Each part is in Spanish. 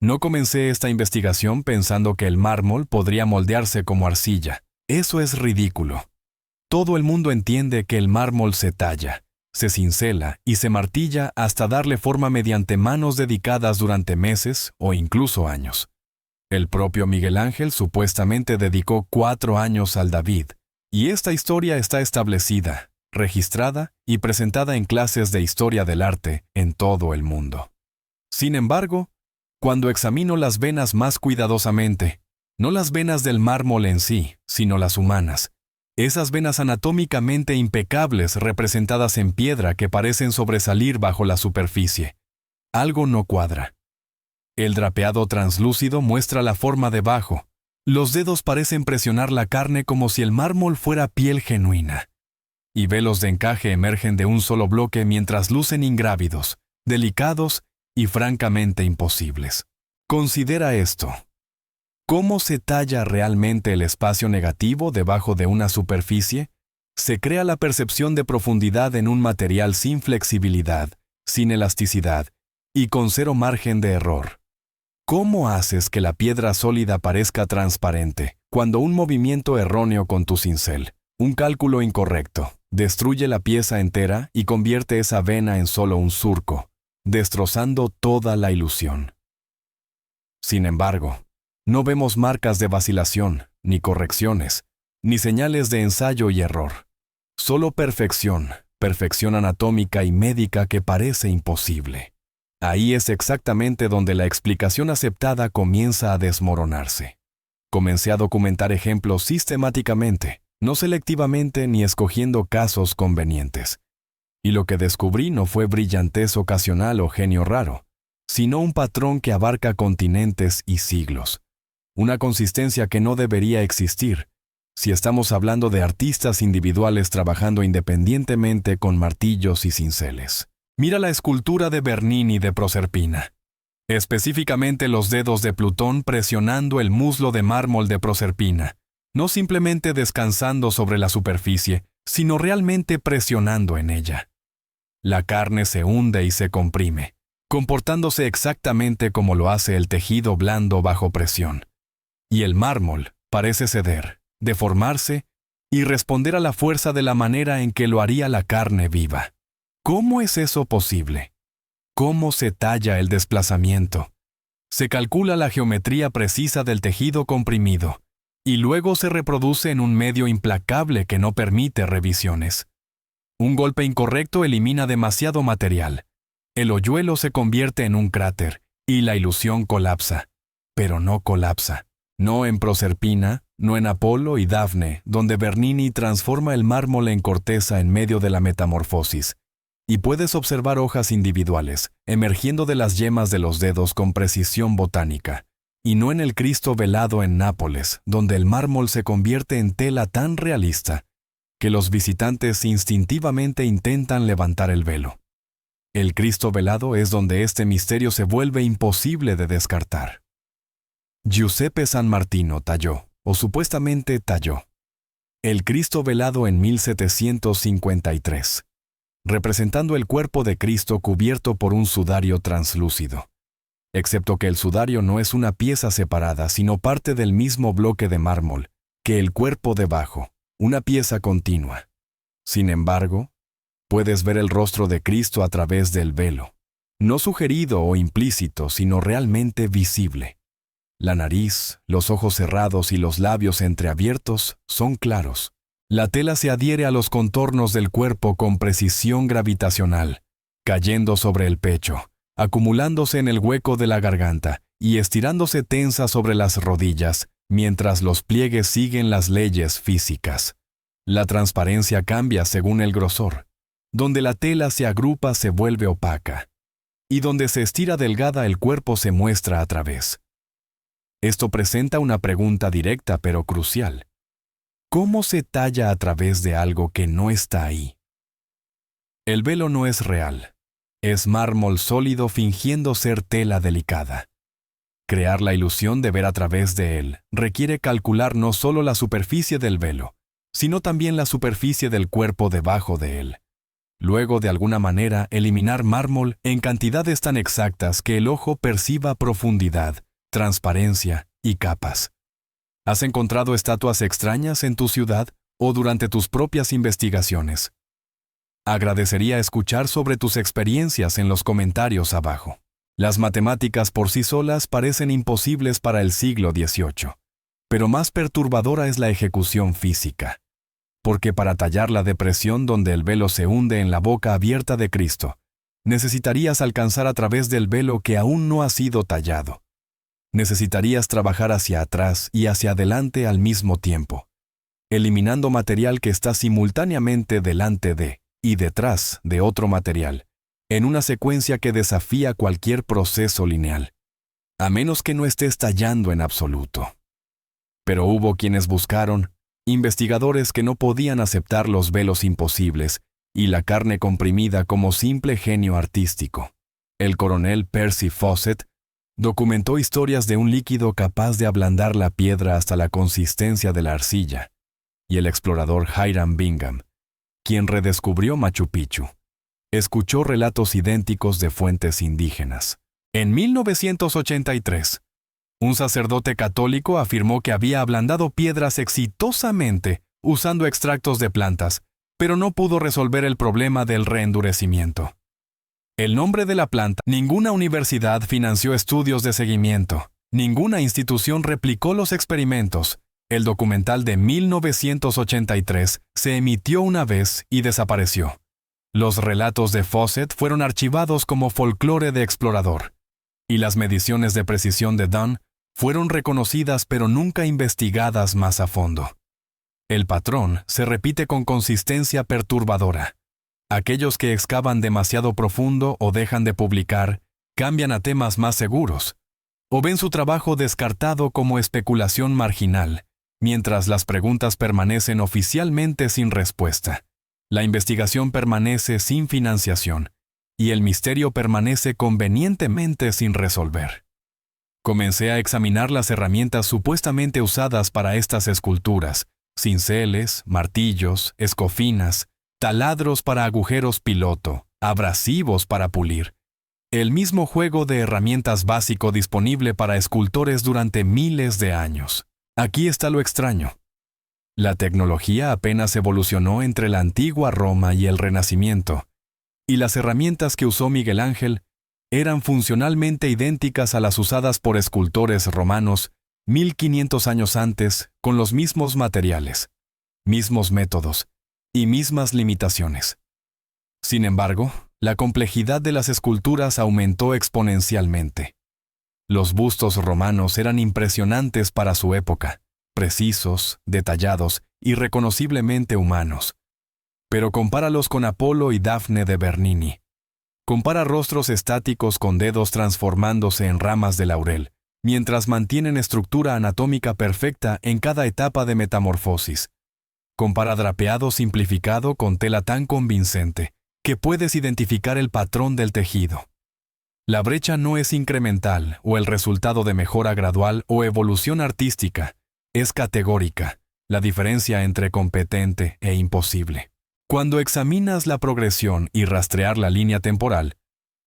No comencé esta investigación pensando que el mármol podría moldearse como arcilla. Eso es ridículo. Todo el mundo entiende que el mármol se talla, se cincela y se martilla hasta darle forma mediante manos dedicadas durante meses o incluso años. El propio Miguel Ángel supuestamente dedicó 4 años al David, y esta historia está establecida, registrada y presentada en clases de historia del arte en todo el mundo. Sin embargo, cuando examino las venas más cuidadosamente, no las venas del mármol en sí, sino las humanas, esas venas anatómicamente impecables representadas en piedra que parecen sobresalir bajo la superficie, algo no cuadra. El drapeado translúcido muestra la forma debajo. Los dedos parecen presionar la carne como si el mármol fuera piel genuina. Y velos de encaje emergen de un solo bloque mientras lucen ingrávidos, delicados y francamente imposibles. Considera esto. ¿Cómo se talla realmente el espacio negativo debajo de una superficie? Se crea la percepción de profundidad en un material sin flexibilidad, sin elasticidad y con cero margen de error. ¿Cómo haces que la piedra sólida parezca transparente cuando un movimiento erróneo con tu cincel, un cálculo incorrecto, destruye la pieza entera y convierte esa vena en solo un surco, destrozando toda la ilusión? Sin embargo, no vemos marcas de vacilación, ni correcciones, ni señales de ensayo y error. Solo perfección, perfección anatómica y médica que parece imposible. Ahí es exactamente donde la explicación aceptada comienza a desmoronarse. Comencé a documentar ejemplos sistemáticamente, no selectivamente ni escogiendo casos convenientes. Y lo que descubrí no fue brillantez ocasional o genio raro, sino un patrón que abarca continentes y siglos. Una consistencia que no debería existir si estamos hablando de artistas individuales trabajando independientemente con martillos y cinceles. Mira la escultura de Bernini de Proserpina. Específicamente los dedos de Plutón presionando el muslo de mármol de Proserpina, no simplemente descansando sobre la superficie, sino realmente presionando en ella. La carne se hunde y se comprime, comportándose exactamente como lo hace el tejido blando bajo presión. Y el mármol parece ceder, deformarse y responder a la fuerza de la manera en que lo haría la carne viva. ¿Cómo es eso posible? ¿Cómo se talla el desplazamiento? Se calcula la geometría precisa del tejido comprimido y luego se reproduce en un medio implacable que no permite revisiones. Un golpe incorrecto elimina demasiado material. El hoyuelo se convierte en un cráter y la ilusión colapsa, pero no colapsa. No en Proserpina, no en Apolo y Dafne, donde Bernini transforma el mármol en corteza en medio de la metamorfosis, y puedes observar hojas individuales, emergiendo de las yemas de los dedos con precisión botánica, y no en el Cristo velado en Nápoles, donde el mármol se convierte en tela tan realista que los visitantes instintivamente intentan levantar el velo. El Cristo velado es donde este misterio se vuelve imposible de descartar. Giuseppe San Martino talló, o supuestamente talló, el Cristo velado en 1753, representando el cuerpo de Cristo cubierto por un sudario translúcido. Excepto que el sudario no es una pieza separada, sino parte del mismo bloque de mármol, que el cuerpo debajo, una pieza continua. Sin embargo, puedes ver el rostro de Cristo a través del velo, no sugerido o implícito, sino realmente visible. La nariz, los ojos cerrados y los labios entreabiertos son claros. La tela se adhiere a los contornos del cuerpo con precisión gravitacional, cayendo sobre el pecho, acumulándose en el hueco de la garganta y estirándose tensa sobre las rodillas, mientras los pliegues siguen las leyes físicas. La transparencia cambia según el grosor. Donde la tela se agrupa se vuelve opaca, y donde se estira delgada el cuerpo se muestra a través. Esto presenta una pregunta directa pero crucial. ¿Cómo se talla a través de algo que no está ahí? El velo no es real. Es mármol sólido fingiendo ser tela delicada. Crear la ilusión de ver a través de él requiere calcular no solo la superficie del velo, sino también la superficie del cuerpo debajo de él. Luego, de alguna manera, eliminar mármol en cantidades tan exactas que el ojo perciba profundidad, transparencia y capas. ¿Has encontrado estatuas extrañas en tu ciudad o durante tus propias investigaciones? Agradecería escuchar sobre tus experiencias en los comentarios abajo. Las matemáticas por sí solas parecen imposibles para el siglo XVIII, pero más perturbadora es la ejecución física. Porque para tallar la depresión donde el velo se hunde en la boca abierta de Cristo, necesitarías alcanzar a través del velo que aún no ha sido tallado. Necesitarías trabajar hacia atrás y hacia adelante al mismo tiempo, eliminando material que está simultáneamente delante de y detrás de otro material, en una secuencia que desafía cualquier proceso lineal, a menos que no estés tallando en absoluto. Pero hubo quienes buscaron, investigadores que no podían aceptar los velos imposibles y la carne comprimida como simple genio artístico. El coronel Percy Fawcett documentó historias de un líquido capaz de ablandar la piedra hasta la consistencia de la arcilla, y el explorador Hiram Bingham, quien redescubrió Machu Picchu, escuchó relatos idénticos de fuentes indígenas. En 1983, un sacerdote católico afirmó que había ablandado piedras exitosamente usando extractos de plantas, pero no pudo resolver el problema del reendurecimiento. El nombre de la planta, ninguna universidad financió estudios de seguimiento, ninguna institución replicó los experimentos. El documental de 1983 se emitió una vez y desapareció. Los relatos de Fawcett fueron archivados como folclore de explorador, y las mediciones de precisión de Dunn fueron reconocidas pero nunca investigadas más a fondo. El patrón se repite con consistencia perturbadora. Aquellos que excavan demasiado profundo o dejan de publicar, cambian a temas más seguros, o ven su trabajo descartado como especulación marginal, mientras las preguntas permanecen oficialmente sin respuesta. La investigación permanece sin financiación, y el misterio permanece convenientemente sin resolver. Comencé a examinar las herramientas supuestamente usadas para estas esculturas: cinceles, martillos, escofinas, taladros para agujeros piloto, abrasivos para pulir. El mismo juego de herramientas básico disponible para escultores durante miles de años. Aquí está lo extraño. La tecnología apenas evolucionó entre la antigua Roma y el Renacimiento, y las herramientas que usó Miguel Ángel eran funcionalmente idénticas a las usadas por escultores romanos 1500 años antes, con los mismos materiales, mismos métodos y mismas limitaciones. Sin embargo, la complejidad de las esculturas aumentó exponencialmente. Los bustos romanos eran impresionantes para su época, precisos, detallados y reconociblemente humanos. Pero compáralos con Apolo y Dafne de Bernini. Compara rostros estáticos con dedos transformándose en ramas de laurel, mientras mantienen estructura anatómica perfecta en cada etapa de metamorfosis. Compara drapeado simplificado con tela tan convincente que puedes identificar el patrón del tejido. La brecha no es incremental o el resultado de mejora gradual o evolución artística, es categórica, la diferencia entre competente e imposible. Cuando examinas la progresión y rastrear la línea temporal,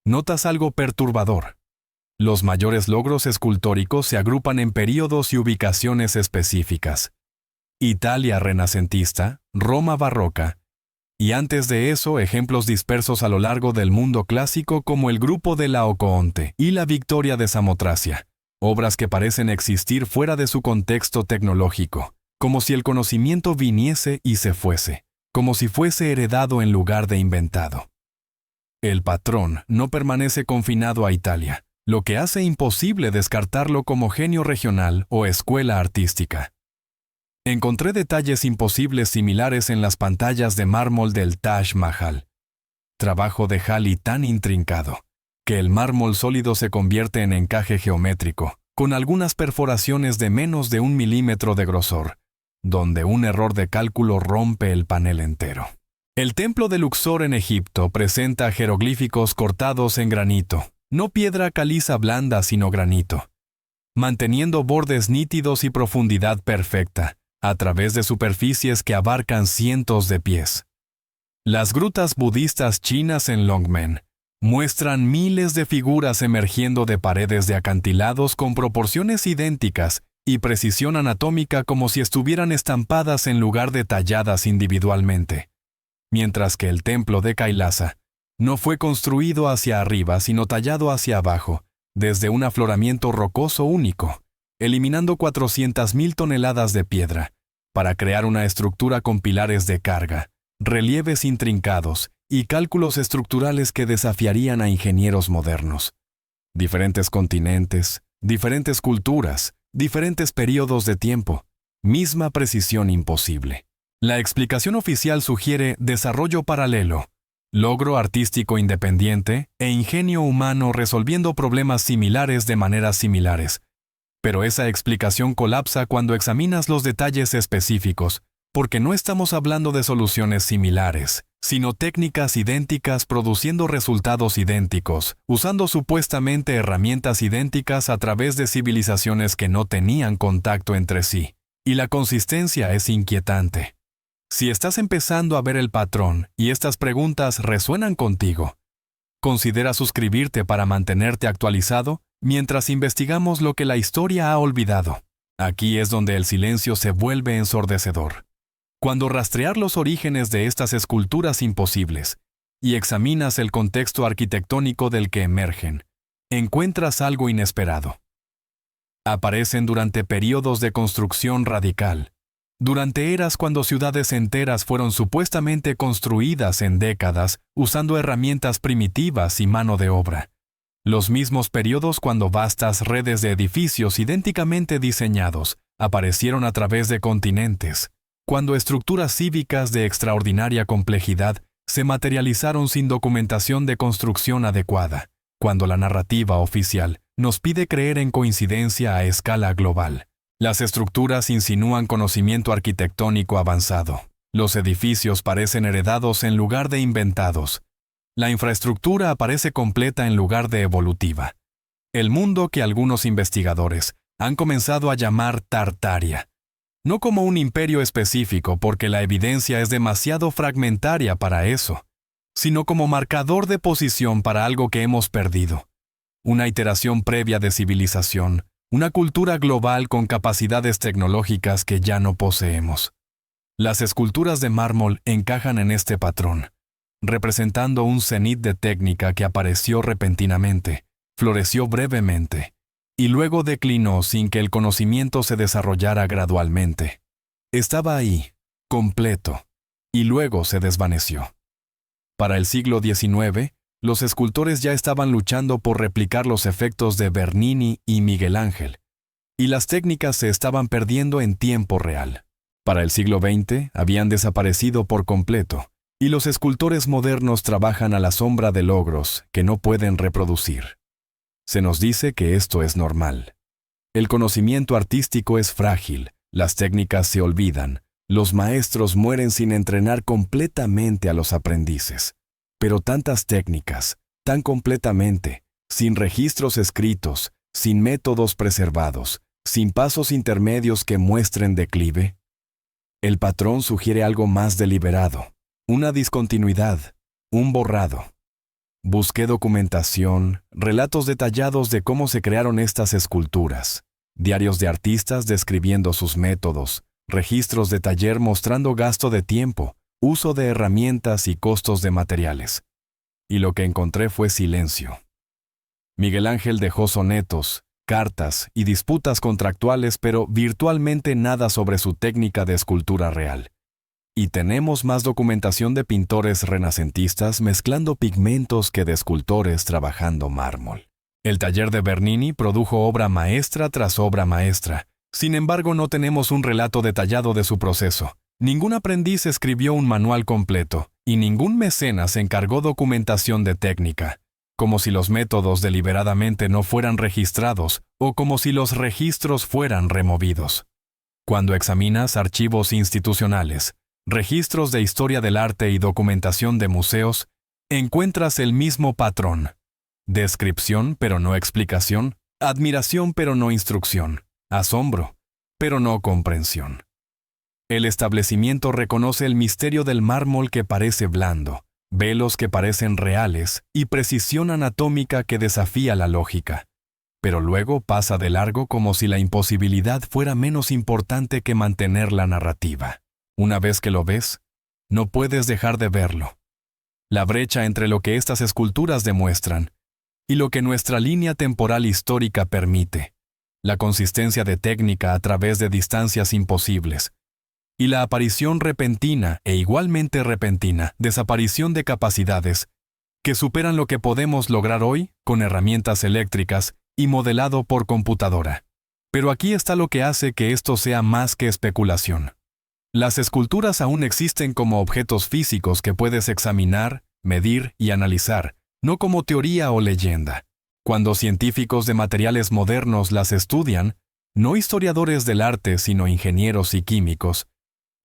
notas algo perturbador. Los mayores logros escultóricos se agrupan en períodos y ubicaciones específicas. Italia renacentista, Roma barroca, y antes de eso ejemplos dispersos a lo largo del mundo clásico como el grupo de Laocoonte y la Victoria de Samotracia, obras que parecen existir fuera de su contexto tecnológico, como si el conocimiento viniese y se fuese, como si fuese heredado en lugar de inventado. El patrón no permanece confinado a Italia, lo que hace imposible descartarlo como genio regional o escuela artística. Encontré detalles imposibles similares en las pantallas de mármol del Taj Mahal. Trabajo de Halley tan intrincado, que el mármol sólido se convierte en encaje geométrico, con algunas perforaciones de menos de 1 milímetro de grosor, donde un error de cálculo rompe el panel entero. El templo de Luxor en Egipto presenta jeroglíficos cortados en granito, no piedra caliza blanda sino granito, manteniendo bordes nítidos y profundidad perfecta, a través de superficies que abarcan cientos de pies. Las grutas budistas chinas en Longmen muestran miles de figuras emergiendo de paredes de acantilados con proporciones idénticas y precisión anatómica como si estuvieran estampadas en lugar de talladas individualmente. Mientras que el templo de Kailasa no fue construido hacia arriba sino tallado hacia abajo, desde un afloramiento rocoso único, eliminando 400.000 toneladas de piedra, para crear una estructura con pilares de carga, relieves intrincados y cálculos estructurales que desafiarían a ingenieros modernos. Diferentes continentes, diferentes culturas, diferentes periodos de tiempo, misma precisión imposible. La explicación oficial sugiere desarrollo paralelo, logro artístico independiente e ingenio humano resolviendo problemas similares de maneras similares. Pero esa explicación colapsa cuando examinas los detalles específicos, porque no estamos hablando de soluciones similares, sino técnicas idénticas produciendo resultados idénticos, usando supuestamente herramientas idénticas a través de civilizaciones que no tenían contacto entre sí. Y la consistencia es inquietante. Si estás empezando a ver el patrón y estas preguntas resuenan contigo, considera suscribirte para mantenerte actualizado mientras investigamos lo que la historia ha olvidado. Aquí es donde el silencio se vuelve ensordecedor. Cuando rastrear los orígenes de estas esculturas imposibles y examinas el contexto arquitectónico del que emergen, encuentras algo inesperado. Aparecen durante periodos de construcción radical, durante eras cuando ciudades enteras fueron supuestamente construidas en décadas usando herramientas primitivas y mano de obra. Los mismos periodos cuando vastas redes de edificios idénticamente diseñados aparecieron a través de continentes, cuando estructuras cívicas de extraordinaria complejidad se materializaron sin documentación de construcción adecuada, cuando la narrativa oficial nos pide creer en coincidencia a escala global. Las estructuras insinúan conocimiento arquitectónico avanzado. Los edificios parecen heredados en lugar de inventados. La infraestructura aparece completa en lugar de evolutiva. El mundo que algunos investigadores han comenzado a llamar Tartaria. No como un imperio específico porque la evidencia es demasiado fragmentaria para eso, sino como marcador de posición para algo que hemos perdido. Una iteración previa de civilización, una cultura global con capacidades tecnológicas que ya no poseemos. Las esculturas de mármol encajan en este patrón, representando un cenit de técnica que apareció repentinamente, floreció brevemente, y luego declinó sin que el conocimiento se desarrollara gradualmente. Estaba ahí, completo, y luego se desvaneció. Para el siglo XIX, los escultores ya estaban luchando por replicar los efectos de Bernini y Miguel Ángel, y las técnicas se estaban perdiendo en tiempo real. Para el siglo XX, habían desaparecido por completo, y los escultores modernos trabajan a la sombra de logros que no pueden reproducir. Se nos dice que esto es normal. El conocimiento artístico es frágil, las técnicas se olvidan, los maestros mueren sin entrenar completamente a los aprendices. Pero tantas técnicas, tan completamente, sin registros escritos, sin métodos preservados, sin pasos intermedios que muestren declive. El patrón sugiere algo más deliberado, una discontinuidad, un borrado. Busqué documentación, relatos detallados de cómo se crearon estas esculturas, diarios de artistas describiendo sus métodos, registros de taller mostrando gasto de tiempo, uso de herramientas y costos de materiales. Y lo que encontré fue silencio. Miguel Ángel dejó sonetos, cartas y disputas contractuales, pero virtualmente nada sobre su técnica de escultura real. Y tenemos más documentación de pintores renacentistas mezclando pigmentos que de escultores trabajando mármol. El taller de Bernini produjo obra maestra tras obra maestra. Sin embargo, no tenemos un relato detallado de su proceso. Ningún aprendiz escribió un manual completo, y ningún mecenas encargó documentación de técnica, como si los métodos deliberadamente no fueran registrados o como si los registros fueran removidos. Cuando examinas archivos institucionales, registros de historia del arte y documentación de museos, encuentras el mismo patrón. Descripción pero no explicación, admiración pero no instrucción, asombro pero no comprensión. El establecimiento reconoce el misterio del mármol que parece blando, velos que parecen reales y precisión anatómica que desafía la lógica. Pero luego pasa de largo como si la imposibilidad fuera menos importante que mantener la narrativa. Una vez que lo ves, no puedes dejar de verlo. La brecha entre lo que estas esculturas demuestran y lo que nuestra línea temporal histórica permite, la consistencia de técnica a través de distancias imposibles, y la aparición repentina e igualmente repentina desaparición de capacidades que superan lo que podemos lograr hoy con herramientas eléctricas y modelado por computadora. Pero aquí está lo que hace que esto sea más que especulación. Las esculturas aún existen como objetos físicos que puedes examinar, medir y analizar, no como teoría o leyenda. Cuando científicos de materiales modernos las estudian, no historiadores del arte sino ingenieros y químicos,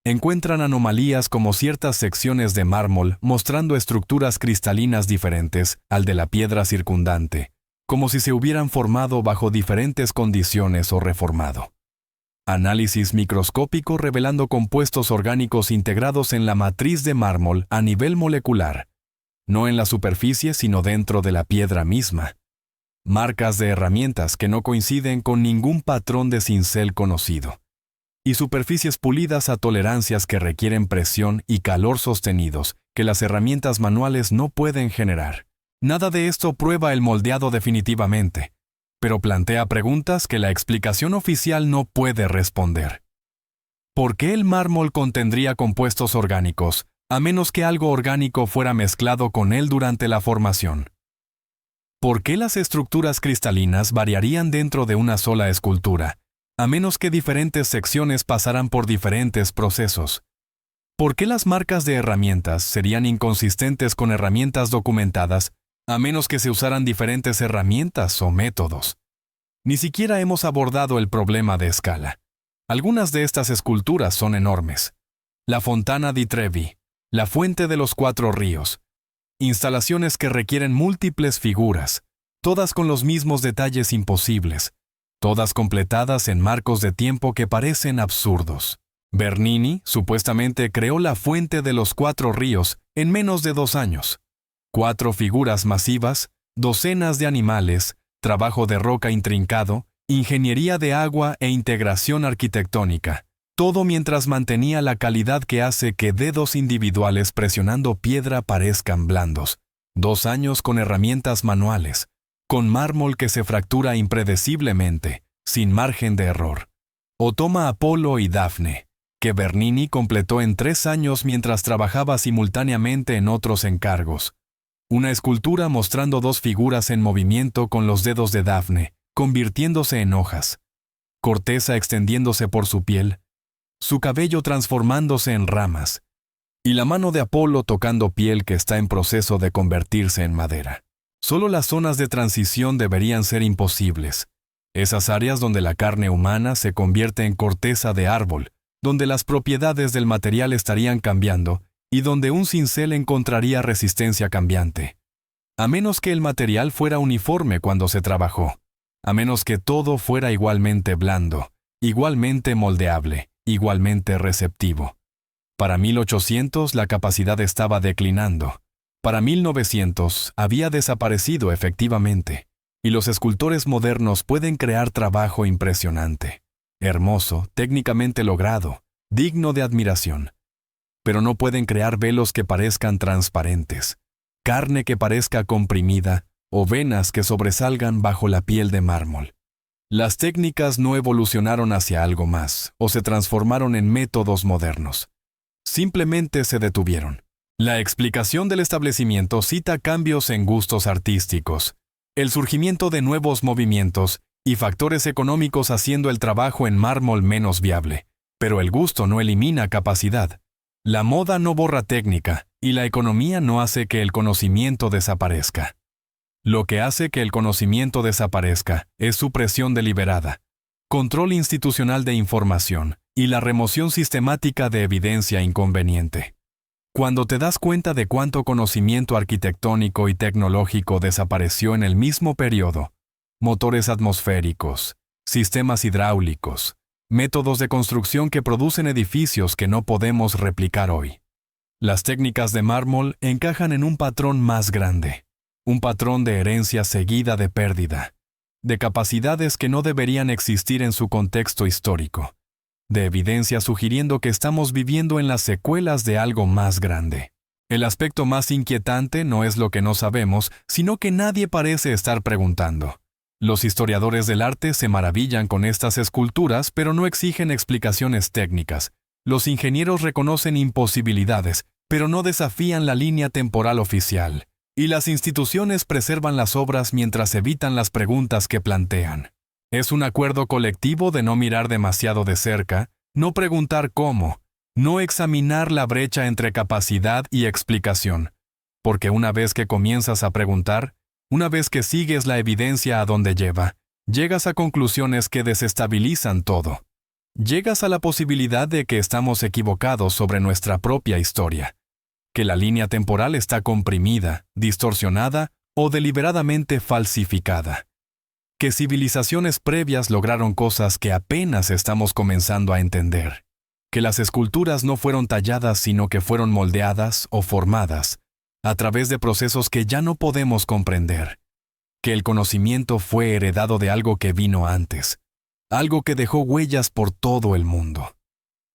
encuentran anomalías como ciertas secciones de mármol mostrando estructuras cristalinas diferentes al de la piedra circundante, como si se hubieran formado bajo diferentes condiciones o reformado. Análisis microscópico revelando compuestos orgánicos integrados en la matriz de mármol a nivel molecular, no en la superficie sino dentro de la piedra misma. Marcas de herramientas que no coinciden con ningún patrón de cincel conocido. Y superficies pulidas a tolerancias que requieren presión y calor sostenidos que las herramientas manuales no pueden generar. Nada de esto prueba el moldeado definitivamente, pero plantea preguntas que la explicación oficial no puede responder. ¿Por qué el mármol contendría compuestos orgánicos, a menos que algo orgánico fuera mezclado con él durante la formación? ¿Por qué las estructuras cristalinas variarían dentro de una sola escultura, a menos que diferentes secciones pasaran por diferentes procesos? ¿Por qué las marcas de herramientas serían inconsistentes con herramientas documentadas, a menos que se usaran diferentes herramientas o métodos? Ni siquiera hemos abordado el problema de escala. Algunas de estas esculturas son enormes. La Fontana di Trevi, la Fuente de los Cuatro Ríos. Instalaciones que requieren múltiples figuras, todas con los mismos detalles imposibles, todas completadas en marcos de tiempo que parecen absurdos. Bernini supuestamente creó la Fuente de los Cuatro Ríos en menos de 2 años. 4 figuras masivas, docenas de animales, trabajo de roca intrincado, ingeniería de agua e integración arquitectónica. Todo mientras mantenía la calidad que hace que dedos individuales presionando piedra parezcan blandos. 2 años con herramientas manuales, con mármol que se fractura impredeciblemente, sin margen de error. O toma Apolo y Dafne, que Bernini completó en 3 años mientras trabajaba simultáneamente en otros encargos. Una escultura mostrando 2 figuras en movimiento con los dedos de Dafne, convirtiéndose en hojas. Corteza extendiéndose por su piel, su cabello transformándose en ramas, y la mano de Apolo tocando piel que está en proceso de convertirse en madera. Solo las zonas de transición deberían ser imposibles. Esas áreas donde la carne humana se convierte en corteza de árbol, donde las propiedades del material estarían cambiando y donde un cincel encontraría resistencia cambiante. A menos que el material fuera uniforme cuando se trabajó, a menos que todo fuera igualmente blando, igualmente moldeable, igualmente receptivo. Para 1800 la capacidad estaba declinando. Para 1900 había desaparecido efectivamente, y los escultores modernos pueden crear trabajo impresionante, hermoso, técnicamente logrado, digno de admiración. Pero no pueden crear velos que parezcan transparentes, carne que parezca comprimida o venas que sobresalgan bajo la piel de mármol. Las técnicas no evolucionaron hacia algo más o se transformaron en métodos modernos. Simplemente se detuvieron. La explicación del establecimiento cita cambios en gustos artísticos, el surgimiento de nuevos movimientos y factores económicos haciendo el trabajo en mármol menos viable. Pero el gusto no elimina capacidad. La moda no borra técnica y la economía no hace que el conocimiento desaparezca. Lo que hace que el conocimiento desaparezca es supresión deliberada, control institucional de información y la remoción sistemática de evidencia inconveniente. Cuando te das cuenta de cuánto conocimiento arquitectónico y tecnológico desapareció en el mismo periodo, motores atmosféricos, sistemas hidráulicos, métodos de construcción que producen edificios que no podemos replicar hoy. Las técnicas de mármol encajan en un patrón más grande, un patrón de herencia seguida de pérdida, de capacidades que no deberían existir en su contexto histórico, de evidencia sugiriendo que estamos viviendo en las secuelas de algo más grande. El aspecto más inquietante no es lo que no sabemos, sino que nadie parece estar preguntando. Los historiadores del arte se maravillan con estas esculturas, pero no exigen explicaciones técnicas. Los ingenieros reconocen imposibilidades, pero no desafían la línea temporal oficial. Y las instituciones preservan las obras mientras evitan las preguntas que plantean. Es un acuerdo colectivo de no mirar demasiado de cerca, no preguntar cómo, no examinar la brecha entre capacidad y explicación. Porque una vez que comienzas a preguntar, una vez que sigues la evidencia a donde lleva, llegas a conclusiones que desestabilizan todo. Llegas a la posibilidad de que estamos equivocados sobre nuestra propia historia, que la línea temporal está comprimida, distorsionada o deliberadamente falsificada, que civilizaciones previas lograron cosas que apenas estamos comenzando a entender, que las esculturas no fueron talladas sino que fueron moldeadas o formadas a través de procesos que ya no podemos comprender, que el conocimiento fue heredado de algo que vino antes, algo que dejó huellas por todo el mundo,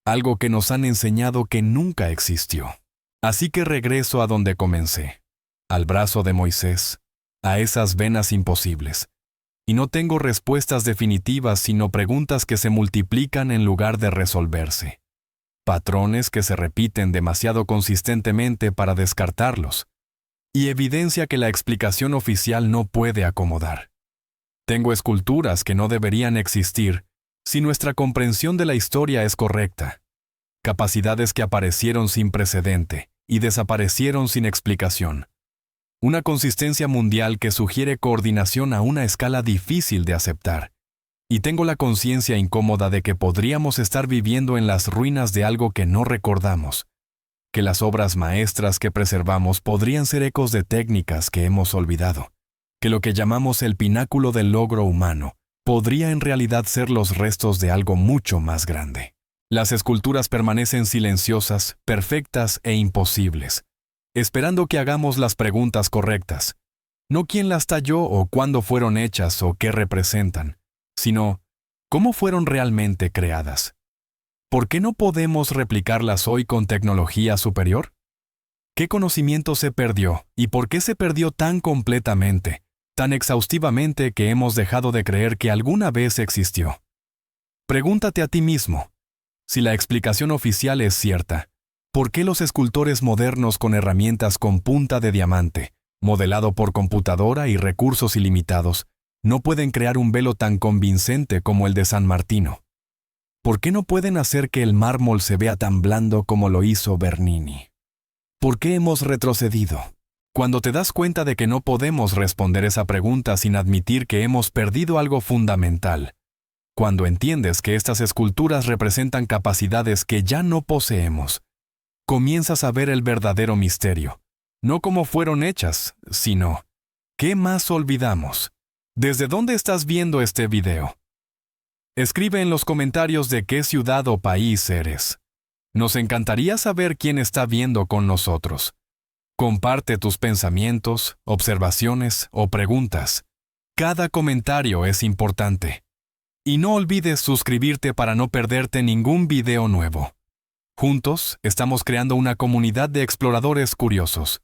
algo que nos han enseñado que nunca existió. Así que regreso a donde comencé, al brazo de Moisés, a esas venas imposibles. Y no tengo respuestas definitivas, sino preguntas que se multiplican en lugar de resolverse. Patrones que se repiten demasiado consistentemente para descartarlos. Y evidencia que la explicación oficial no puede acomodar. Tengo esculturas que no deberían existir si nuestra comprensión de la historia es correcta. Capacidades que aparecieron sin precedente y desaparecieron sin explicación. Una consistencia mundial que sugiere coordinación a una escala difícil de aceptar. Y tengo la conciencia incómoda de que podríamos estar viviendo en las ruinas de algo que no recordamos, que las obras maestras que preservamos podrían ser ecos de técnicas que hemos olvidado, que lo que llamamos el pináculo del logro humano podría en realidad ser los restos de algo mucho más grande. Las esculturas permanecen silenciosas, perfectas e imposibles, esperando que hagamos las preguntas correctas. No quién las talló o cuándo fueron hechas o qué representan, sino cómo fueron realmente creadas. ¿Por qué no podemos replicarlas hoy con tecnología superior? ¿Qué conocimiento se perdió y por qué se perdió tan completamente, tan exhaustivamente que hemos dejado de creer que alguna vez existió? Pregúntate a ti mismo. Si la explicación oficial es cierta, ¿por qué los escultores modernos con herramientas con punta de diamante, modelado por computadora y recursos ilimitados, no pueden crear un velo tan convincente como el de San Martino? ¿Por qué no pueden hacer que el mármol se vea tan blando como lo hizo Bernini? ¿Por qué hemos retrocedido? Cuando te das cuenta de que no podemos responder esa pregunta sin admitir que hemos perdido algo fundamental, cuando entiendes que estas esculturas representan capacidades que ya no poseemos, comienzas a ver el verdadero misterio, no cómo fueron hechas, sino ¿qué más olvidamos? ¿Desde dónde estás viendo este video? Escribe en los comentarios de qué ciudad o país eres. Nos encantaría saber quién está viendo con nosotros. Comparte tus pensamientos, observaciones o preguntas. Cada comentario es importante. Y no olvides suscribirte para no perderte ningún video nuevo. Juntos, estamos creando una comunidad de exploradores curiosos.